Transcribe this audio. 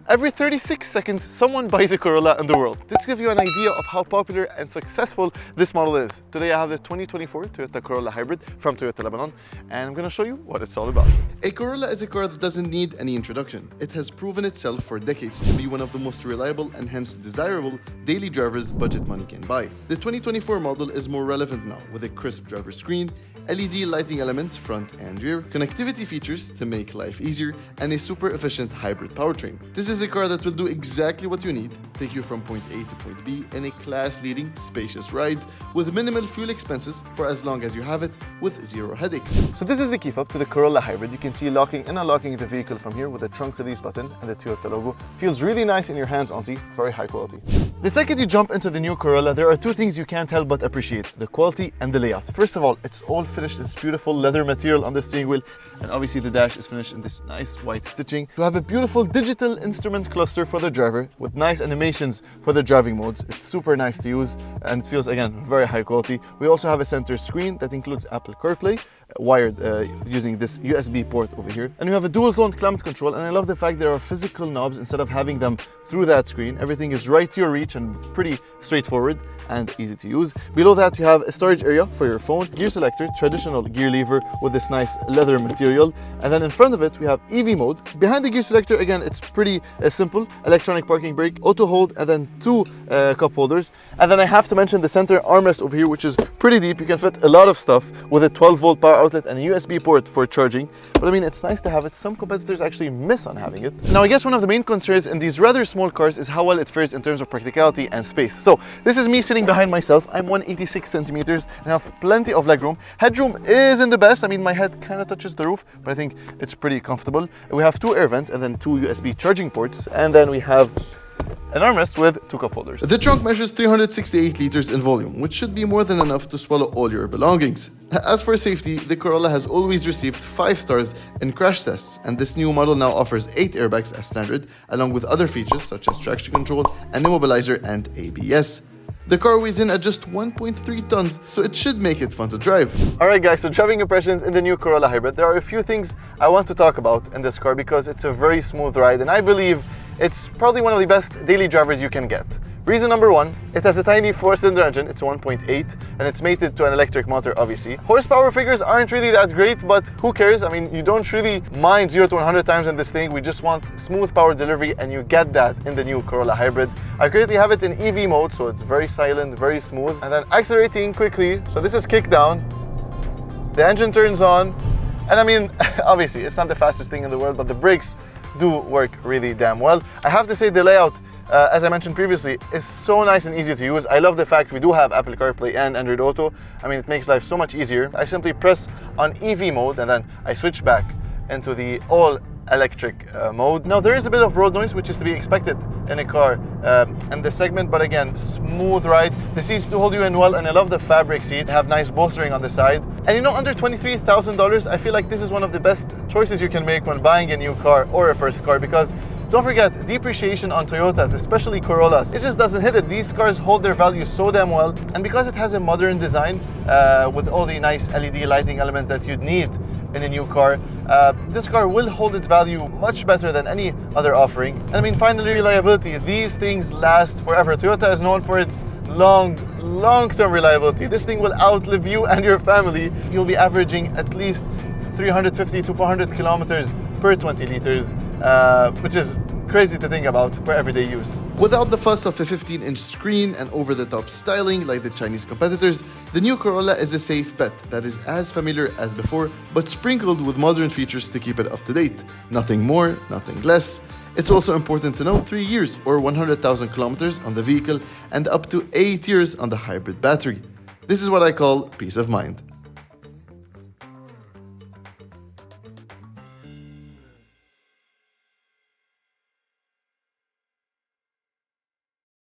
Every 36 seconds, someone buys a Corolla in the world. This gives you an idea of how popular and successful this model is. Today I have the 2024 Toyota Corolla Hybrid from Toyota Lebanon, and I'm going to show you what it's all about. A Corolla is a car that doesn't need any introduction. It has proven itself for decades to be one of the most reliable and hence desirable daily drivers budget money can buy. The 2024 model is more relevant now with a crisp driver screen, LED lighting elements front and rear, connectivity features to make life easier, and a super efficient hybrid powertrain. This is a car that will do exactly what you need, take you from point A to point B in a class-leading, spacious ride with minimal fuel expenses for as long as you have it with zero headaches. So this is the key fob to the Corolla Hybrid. You can see locking and unlocking the vehicle from here with the trunk release button and the Toyota logo. Feels really nice in your hands, honestly, very high quality. The second you jump into the new Corolla, there are two things you can't help but appreciate: the quality and the layout. First of all, it's all finished. It's beautiful leather material on the steering wheel, and obviously the dash is finished in this nice white stitching. You have a beautiful digital instrument cluster for the driver with nice animations for the driving modes. It's super nice to use and it feels, again, very high quality. We also have a center screen that includes Apple CarPlay, wired using this USB port over here. And we have a dual zone climate control, and I love the fact there are physical knobs instead of having them through that screen. Everything is right to your reach and pretty straightforward and easy to use. Below that you have a storage area for your phone, gear selector, traditional gear lever with this nice leather material, and then in front of it we have EV mode. Behind the gear selector, again, it's pretty simple: electronic parking brake, auto hold, and then two cup holders. And then I have to mention the center armrest over here, which is pretty deep. You can fit a lot of stuff with a 12-volt power outlet and a USB port for charging. But I mean, it's nice to have it. Some competitors actually miss on having it. Now, I guess one of the main concerns in these rather small cars is how well it fares in terms of practicality and space. So this is me sitting behind myself. I'm 186 centimeters and have plenty of legroom. Headroom isn't the best. I mean, my head kind of touches the roof, but I think it's pretty comfortable. We have two air vents and then two USB charging ports, and then we have an armrest with two cup holders. The trunk measures 368 liters in volume, which should be more than enough to swallow all your belongings. As for safety, the Corolla has always received 5 stars in crash tests, and this new model now offers 8 airbags as standard, along with other features such as traction control, an immobilizer, and ABS. The car weighs in at just 1.3 tons, so it should make it fun to drive. Alright guys, so driving impressions in the new Corolla Hybrid. There are a few things I want to talk about in this car because it's a very smooth ride, and I believe it's probably one of the best daily drivers you can get. Reason number one, it has a tiny 4-cylinder engine. It's 1.8 and it's mated to an electric motor, obviously. Horsepower figures aren't really that great, but who cares? I mean, you don't really mind 0 to 100 times in this thing. We just want smooth power delivery, and you get that in the new Corolla Hybrid. I currently have it in EV mode, so it's very silent, very smooth. And then accelerating quickly, so this is kick down, the engine turns on, and I mean, obviously it's not the fastest thing in the world, but the brakes do work really damn well. I have to say the layout, as I mentioned previously, is so nice and easy to use. I love the fact we do have Apple CarPlay and Android Auto. I mean, it makes life so much easier. I simply press on EV mode and then I switch back into the all-electric mode. Now, there is a bit of road noise, which is to be expected in a car in this segment, but again, smooth ride. The seats do hold you in well, and I love the fabric seat. They have nice bolstering on the side. And you know, under $23,000, I feel like this is one of the best choices you can make when buying a new car or a first car, because don't forget, depreciation on Toyotas, especially Corollas, it just doesn't hit it. These cars hold their value so damn well, and because it has a modern design with all the nice LED lighting elements that you'd need in a new car, this car will hold its value much better than any other offering. And I mean, finally, reliability. These things last forever. Toyota is known for its long-term reliability. This thing will outlive you and your family. You'll be averaging at least 350 to 400 kilometers per 20 liters, which is crazy to think about for everyday use. Without the fuss of a 15-inch screen and over-the-top styling like the Chinese competitors, the new Corolla is a safe bet that is as familiar as before, but sprinkled with modern features to keep it up to date. Nothing more, nothing less. It's also important to know 3 years or 100,000 kilometers on the vehicle and up to 8 years on the hybrid battery. This is what I call peace of mind.